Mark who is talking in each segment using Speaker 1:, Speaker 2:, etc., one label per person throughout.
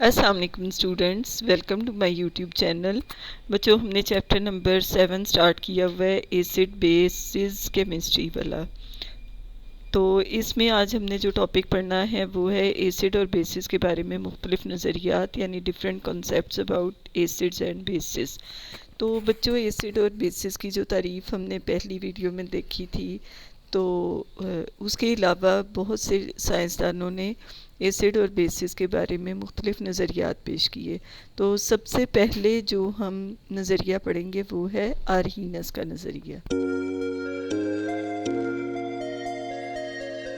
Speaker 1: अस्सलाम वालेकुम students, welcome to my YouTube channel. बच्चों, हमने चैप्टर नंबर 7 स्टार्ट किया हुआ है, एसिड बेसिस केमिस्ट्री वाला। तो इसमें आज हमने जो टॉपिक पढ़ना है वो है एसिड और बेसिस के बारे में मुख्तलिफ नज़रियात, यानी different concepts about acids and bases. तो बच्चों, एसिड और बेसिस की जो तारीफ़ हमने पहली वीडियो में देखी थी, तो उसके अलावा बहुत से साइंसदानों ने एसिड और बेसिस के बारे में मुख्तलिफ नज़रियात पेश किए। तो सबसे पहले जो हम नज़रिया पढ़ेंगे वो है आर्हीनस का नज़रिया।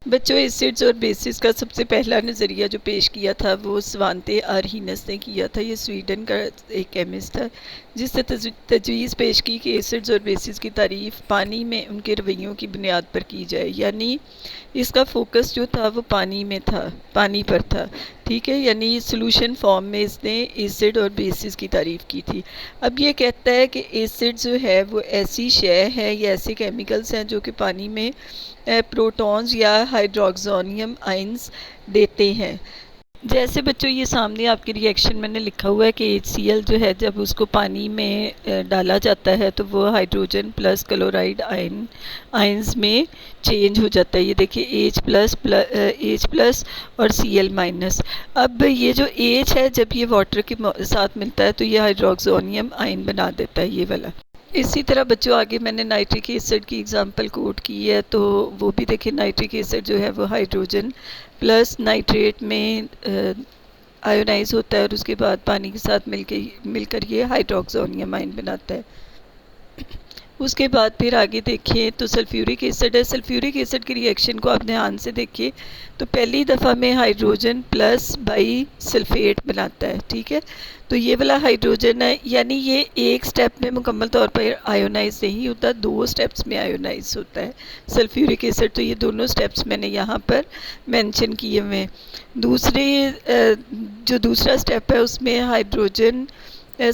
Speaker 1: बच्चों, एसिड्स और बेसिस का सबसे पहला नज़रिया जो पेश किया था वो स्वांते आर्हीनस ने किया था। ये स्वीडन का एक केमिस्ट था जिसने तजवीज़ पेश की कि एसिड्स और बेसिस की तारीफ़ पानी में उनके रवैयों की बुनियाद पर की जाए, यानी इसका फोकस जो था वो पानी में था, पानी पर था। ठीक है, यानी सोल्यूशन फॉर्म में इसने एसिड और बेसिस की तारीफ़ की थी। अब ये कहता है कि एसिड जो है वो ऐसी शय है या ऐसे केमिकल्स हैं जो कि पानी में प्रोटॉन्स या हाइड्रोक्सोनियम आइंस देते हैं। जैसे बच्चों ये सामने आपके रिएक्शन मैंने लिखा हुआ है कि HCl जो है जब उसको पानी में डाला जाता है तो वो हाइड्रोजन प्लस क्लोराइड आइंस में चेंज हो जाता है। ये देखिए H प्लस और Cl माइनस। अब ये जो H है जब ये वाटर के साथ मिलता है तो ये हाइड्रोक्सोनियम आइन बना देता है, ये वाला। इसी तरह बच्चों आगे मैंने नाइट्रिक एसिड की एग्जांपल कोट की है, तो वो भी देखिए नाइट्रिक एसिड जो है वो हाइड्रोजन प्लस नाइट्रेट में आयोनाइज होता है और उसके बाद पानी के साथ मिलकर ये हाइड्रोक्सोनियम आइन बनाता है। उसके बाद फिर आगे देखें तो सल्फ्यूरिक एसिड है। सल्फ्यूरिक एसिड की रिएक्शन को आप ध्यान से देखिए तो पहली दफ़ा में हाइड्रोजन प्लस बाई सल्फेट बनाता है। ठीक है, तो ये वाला हाइड्रोजन है, यानी ये एक स्टेप में मुकम्मल तौर पर आयोनाइज नहीं होता, 2 स्टेप्स में आयोनाइज होता है सल्फ्यूरिक एसिड। तो ये दोनों स्टेप्स मैंने यहाँ पर मेंशन किए हुए हैं। जो दूसरा स्टेप है उसमें हाइड्रोजन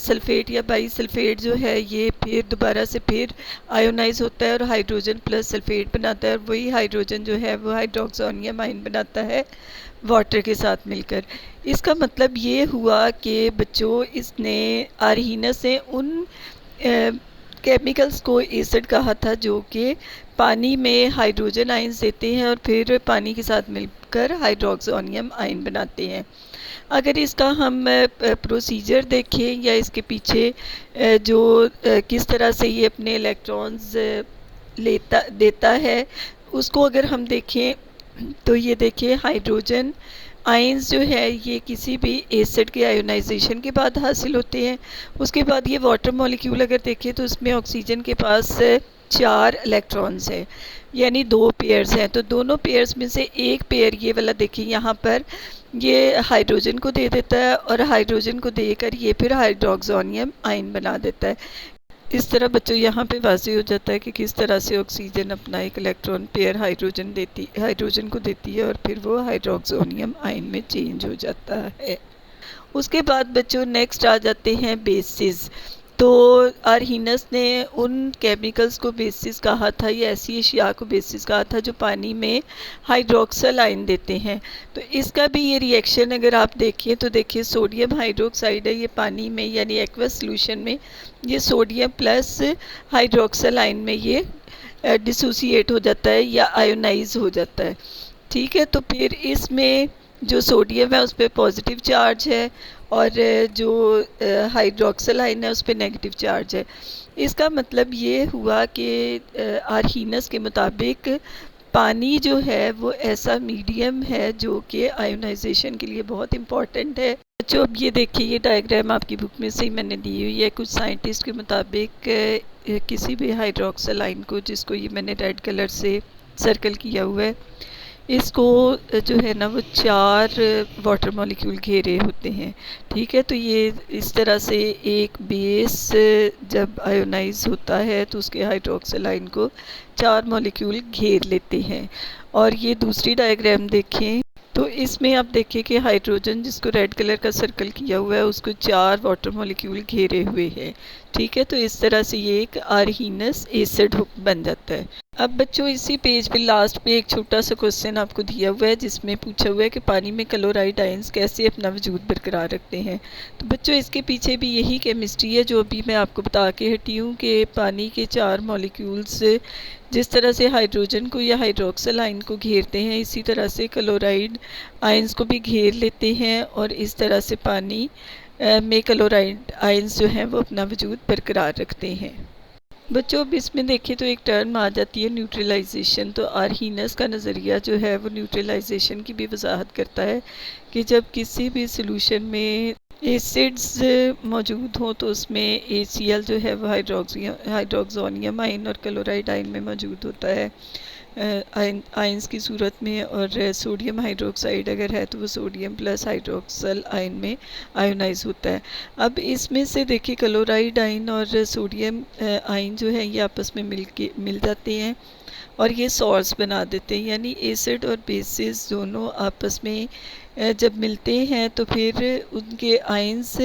Speaker 1: सल्फेट या बाई सल्फेट जो है ये फिर दोबारा से फिर आयोनाइज होता है और हाइड्रोजन प्लस सल्फेट बनाता है, और वही हाइड्रोजन जो है वो हाइड्रोक्सोनियम आइन बनाता है वाटर के साथ मिलकर। इसका मतलब ये हुआ कि बच्चों इसने आर्हीनस से उन केमिकल्स को एसिड कहा था जो कि पानी में हाइड्रोजन आइंस देते हैं और फिर पानी के साथ मिलकर हाइड्रोक्सोनियम आइन बनाते हैं। अगर इसका हम प्रोसीजर देखें या इसके पीछे जो किस तरह से ये अपने इलेक्ट्रॉन्स देता है उसको अगर हम देखें तो ये देखिए हाइड्रोजन आइंस जो है ये किसी भी एसिड के आयोनाइजेशन के बाद हासिल होते हैं। उसके बाद ये वाटर मॉलिक्यूल अगर देखें तो उसमें ऑक्सीजन के पास 4 इलेक्ट्रॉन्स हैं, यानी 2 पेयर्स हैं। तो दोनों पेयर्स में से एक पेयर ये वाला देखिए यहाँ पर ये हाइड्रोजन को दे देता है और हाइड्रोजन को देकर ये फिर हाइड्रोक्सोनियम आइन बना देता है। इस तरह बच्चों यहाँ पे वाज़ेह हो जाता है कि किस तरह से ऑक्सीजन अपना एक इलेक्ट्रॉन पेयर हाइड्रोजन को देती है और फिर वो हाइड्रोक्सोनियम आइन में चेंज हो जाता है। उसके बाद बच्चों नेक्स्ट आ जाते हैं बेसिस। तो आर्हीनस ने उन केमिकल्स को बेसिस कहा था या ऐसी अशिया को बेसिस कहा था जो पानी में हाइड्रोक्सल आइन देते हैं। तो इसका भी ये रिएक्शन अगर आप देखें तो देखिए सोडियम हाइड्रोक्साइड है, ये पानी में यानी एक्वस सॉल्यूशन में ये सोडियम प्लस हाइड्रोक्सल आइन में ये डिसोसिएट हो जाता है या आयोनाइज हो जाता है। ठीक है, तो फिर इसमें जो सोडियम है उस पर पॉजिटिव चार्ज है और जो हाइड्रोक्सल आइन है उस पर नेगेटिव चार्ज है। इसका मतलब ये हुआ कि आर्हीनस के मुताबिक पानी जो है वो ऐसा मीडियम है जो कि आयोनाइजेशन के लिए बहुत इम्पॉर्टेंट है। बच्चों अब ये देखिए, ये डायग्राम आपकी बुक में से ही मैंने दी हुई है। कुछ साइंटिस्ट के मुताबिक किसी भी हाइड्रोक्सल आइन को, जिसको ये मैंने रेड कलर से सर्कल किया हुआ है, इसको जो है ना वो 4 वाटर मॉलिक्यूल घेरे होते हैं। ठीक है, तो ये इस तरह से एक बेस जब आयोनाइज होता है तो उसके हाइड्रोक्सल आइन को 4 मॉलिक्यूल घेर लेते हैं। और ये दूसरी डायग्राम देखें तो इसमें आप देखिए कि हाइड्रोजन जिसको रेड कलर का सर्कल किया हुआ है उसको 4 वाटर मॉलिक्यूल घेरे हुए हैं। ठीक है, तो इस तरह से ये एक आर्हीनस एसिड बन जाता है। अब बच्चों इसी पेज पे लास्ट पे एक छोटा सा क्वेश्चन आपको दिया हुआ है जिसमें पूछा हुआ है कि पानी में क्लोराइड आयंस कैसे अपना वजूद बरकरार रखते हैं। तो बच्चों इसके पीछे भी यही केमिस्ट्री है जो अभी मैं आपको बता के हटी हूँ कि पानी के 4 मॉलिक्यूल्स जिस तरह से हाइड्रोजन को या हाइड्रोक्सिल आयन को घेरते हैं, इसी तरह से क्लोराइड आयंस को भी घेर लेते हैं और इस तरह से पानी में क्लोराइड आयंस जो हैं वो अपना वजूद बरकरार रखते हैं। बच्चों अब इसमें देखें तो एक टर्म आ जाती है न्यूट्रलाइजेशन। तो आर्हीनस का नज़रिया जो है वो न्यूट्रलाइजेशन की भी वजाहत करता है कि जब किसी भी सोल्यूशन में एसिड्स मौजूद हों तो उसमें ACl जो है वो हाइड्रोक्सोनियम आयन और क्लोराइड आयन में मौजूद होता है आयंस की सूरत में, और सोडियम हाइड्रोक्साइड अगर है तो वो सोडियम प्लस हाइड्रोक्सल आयन में आयोनाइज होता है। अब इसमें से देखिए क्लोराइड आयन और सोडियम आयन जो है ये आपस में मिल जाते हैं और ये सॉल्ट्स बना देते हैं, यानी एसिड और बेसिस दोनों आपस में जब मिलते हैं तो फिर उनके आयंस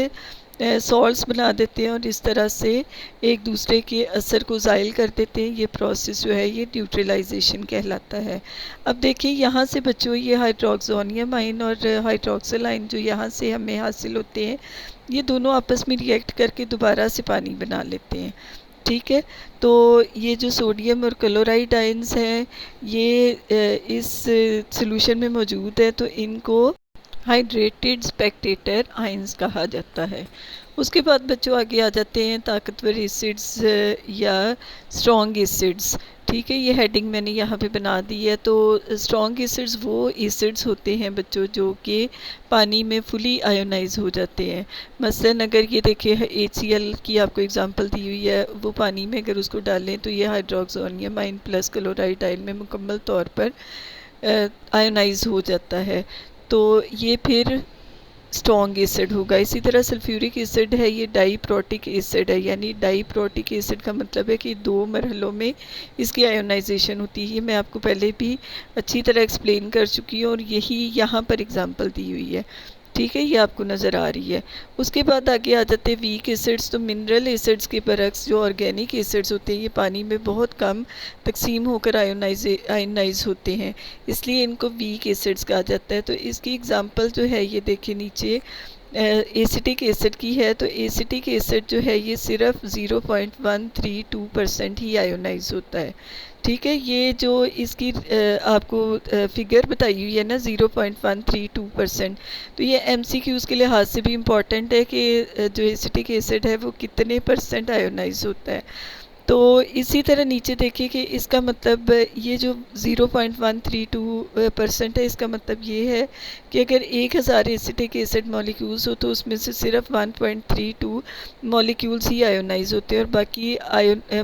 Speaker 1: सॉल्ट्स बना देते हैं और इस तरह से एक दूसरे के असर को ज़ाइल कर देते हैं। ये प्रोसेस जो है ये न्यूट्रलाइजेशन कहलाता है। अब देखिए यहाँ से बच्चों ये हाइड्रोक्सोनियम आयन और हाइड्रोक्सिल आयन जो यहाँ से हमें हासिल होते हैं ये दोनों आपस में रिएक्ट करके दोबारा से पानी बना लेते हैं। ठीक है, तो ये जो सोडियम और क्लोराइड आयंस हैं ये इस सॉल्यूशन में मौजूद है तो इनको हाइड्रेटेड स्पेक्टेटर आयंस कहा जाता है। उसके बाद बच्चों आगे आ जाते हैं ताकतवर एसिड्स या स्ट्रॉन्ग एसिड्स। ठीक है, ये हेडिंग मैंने यहाँ पे बना दी है। तो स्ट्रॉन्ग एसिड्स वो एसिड्स होते हैं बच्चों जो कि पानी में फुली आयोनाइज हो जाते हैं। मसलन अगर ये देखिए HCl की आपको एग्जांपल दी हुई है, वो पानी में अगर उसको डालें तो ये हाइड्रोक्सोनियम आयन प्लस क्लोराइड आयन में मुकम्मल तौर पर आयोनाइज हो जाता है, तो ये फिर स्ट्रॉन्ग एसिड होगा। इसी तरह सल्फ्यूरिक एसिड है, ये डाईप्रोटिक एसिड है, यानी डाईप्रोटिक एसिड का मतलब है कि 2 मरहलों में इसकी आयोनाइजेशन होती है। मैं आपको पहले भी अच्छी तरह एक्सप्लेन कर चुकी हूँ और यही यहाँ पर एग्जांपल दी हुई है। ठीक है, ये आपको नज़र आ रही है। उसके बाद आगे आ जाते हैं वीक एसिड्स। तो मिनरल एसिड्स के बरक्स जो ऑर्गेनिक एसिड्स होते हैं ये पानी में बहुत कम तकसीम होकर आयोनाइज होते हैं, इसलिए इनको वीक एसिड्स कहा जाता है। तो इसकी एग्जांपल जो है ये देखिए नीचे एसिटिक एसिड की है। तो एसिटिक एसिड जो है ये सिर्फ 0.132% ही आयोनाइज होता है। ठीक है, ये जो इसकी आपको फिगर बताई हुई है ना 0.132%, तो ये MCQs के लिहाज से भी इम्पॉर्टेंट है कि जो एसिटिक एसिड है वो कितने % आयोनाइज होता है। तो इसी तरह नीचे देखिए कि इसका मतलब ये जो 0.132% है, इसका मतलब ये है कि अगर 1000 एसिटिक एसिड मॉलिक्यूल्स हो तो उसमें से सिर्फ 1.32 मॉलिक्यूल्स ही आयोनाइज होते हैं और बाकी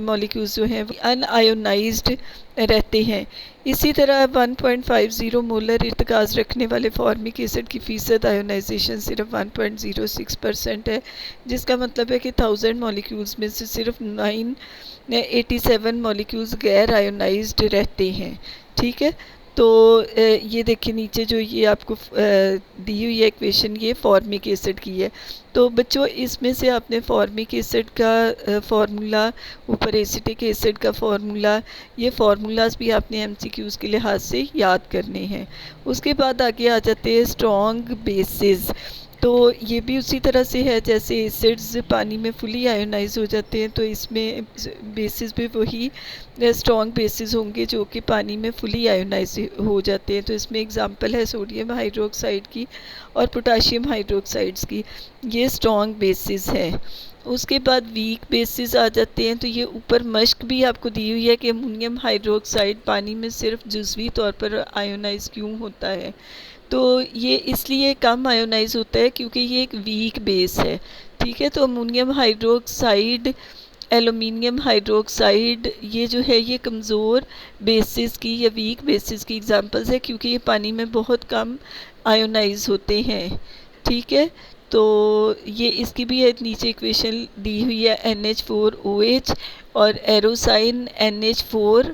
Speaker 1: मॉलिक्यूल्स जो हैं वो अनआयोनाइज्ड रहते हैं। इसी तरह 1.50 मोलर इर्तिकाज रखने वाले फॉर्मिक एसिड की फ़ीसद आयोनाइजेशन सिर्फ 1.06% है, जिसका मतलब है कि 1000 मॉलिक्यूल्स में से सिर्फ 987 मॉलिक्यूल्स गैर आयोनाइज्ड रहते हैं। ठीक है, तो ये देखिए नीचे जो ये आपको दी हुई है इक्वेशन, ये फॉर्मिक एसिड की है। तो बच्चों इसमें से आपने फॉर्मिक एसिड का फार्मूला, ऊपर एसिटिक एसिड का फार्मूला, ये फार्मूलाज भी आपने MCQs के लिहाज से याद करने हैं। उसके बाद आगे आ जाते हैं स्ट्रॉन्ग बेसिस। तो ये भी उसी तरह से है जैसे एसिड्स पानी में फुली आयोनाइज हो जाते हैं, तो इसमें बेसिस भी वही स्ट्रॉन्ग बेसिस होंगे जो कि पानी में फुली आयोनाइज हो जाते हैं। तो इसमें एग्जांपल है सोडियम हाइड्रोक्साइड की और पोटाशियम हाइड्रोक्साइड्स की, ये स्ट्रॉन्ग बेसिस है। उसके बाद वीक बेसिस आ जाते हैं। तो ये ऊपर मश्क भी आपको दी हुई है कि अमोनियम हाइड्रोक्साइड पानी में सिर्फ जुज़वी तौर पर आयोनाइज क्यों होता है। तो ये इसलिए कम आयोनाइज होता है क्योंकि ये एक वीक बेस है। ठीक है, तो अमोनियम हाइड्रोक्साइड, एल्युमिनियम हाइड्रोक्साइड, ये जो है ये कमज़ोर बेसिस की या वीक बेसिस की एग्जांपल्स है क्योंकि ये पानी में बहुत कम आयोनाइज होते हैं। ठीक है, तो ये इसकी भी एक नीचे इक्वेशन दी हुई है NH4OH और एरोसाइन NH4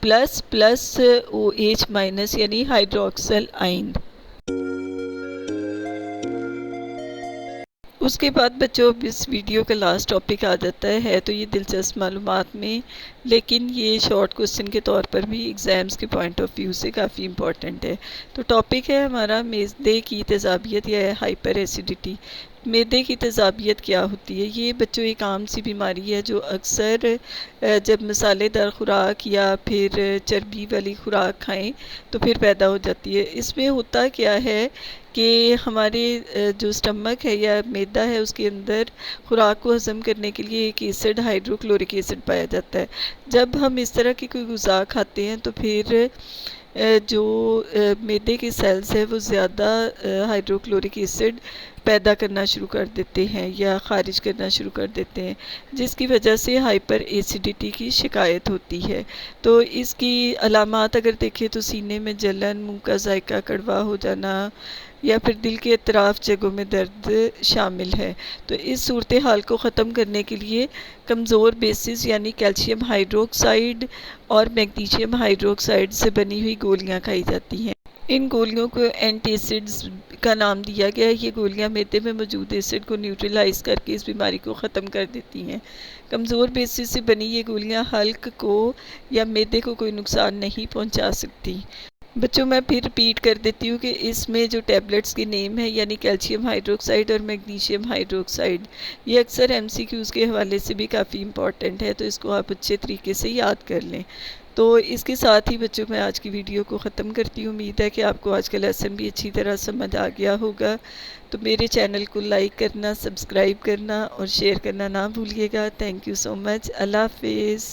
Speaker 1: plus plus OH minus यानी हाइड्रोक्सल आइन। उसके बाद बच्चों अब इस वीडियो का लास्ट टॉपिक आ जाता है तो ये दिलचस्प मालूमात में, लेकिन ये शॉर्ट क्वेश्चन के तौर पर भी एग्ज़ाम्स के पॉइंट ऑफ व्यू से काफ़ी इम्पॉर्टेंट है। तो टॉपिक है हमारा मैदे की तेज़ाबियत या हाइपर एसिडिटी। मैदे की तेज़ाबियत क्या होती है? ये बच्चों एक आम सी बीमारी है जो अक्सर जब मसालेदार खुराक या फिर चर्बी वाली खुराक खाएं तो फिर पैदा हो जाती है। इसमें होता क्या है कि हमारे जो स्टमक है या मैदा है उसके अंदर खुराक को हज़म करने के लिए एक एसिड हाइड्रोक्लोरिक एसिड पाया जाता है। जब हम इस तरह की कोई ग़िज़ा खाते हैं तो फिर जो मैदे के सेल्स हैं वो ज़्यादा हाइड्रोक्लोरिक एसिड पैदा करना शुरू कर देते हैं या ख़ारिज करना शुरू कर देते हैं, जिसकी वजह से हाइपर एसिडिटी की शिकायत होती है। तो इसकी अलामात अगर देखें तो सीने में जलन, मुंह का जायका कड़वा हो जाना या फिर दिल के अतराफ जगहों में दर्द शामिल है। तो इस सूरत हाल को ख़त्म करने के लिए कमज़ोर बेसिस यानी कैल्शियम हाइड्रोक्साइड और मैग्नीशियम हाइड्रोक्साइड से बनी हुई गोलियां खाई जाती हैं। इन गोलियों को एंटीसिड्स का नाम दिया गया है। ये गोलियां मैदे में मौजूद एसिड को न्यूट्रलाइज करके इस बीमारी को ख़त्म कर देती हैं। कमज़ोर बेसिस से बनी ये गोलियां हल्क को या मैदे को कोई नुकसान नहीं पहुंचा सकती। बच्चों मैं फिर रिपीट कर देती हूँ कि इसमें जो टैबलेट्स के नेम है यानी कैल्शियम हाइड्रोक्साइड और मैग्नीशियम हाइड्रोक्साइड, ये अक्सर एमसीक्यूज़ के हवाले से भी काफ़ी इम्पॉर्टेंट है, तो इसको आप अच्छे तरीके से याद कर लें। तो इसके साथ ही बच्चों मैं आज की वीडियो को ख़त्म करती हूँ। उम्मीद है कि आपको आज का लेसन भी अच्छी तरह समझ आ गया होगा। तो मेरे चैनल को लाइक करना, सब्सक्राइब करना और शेयर करना ना भूलिएगा। Thank you so much. अल्लाह हाफिज़।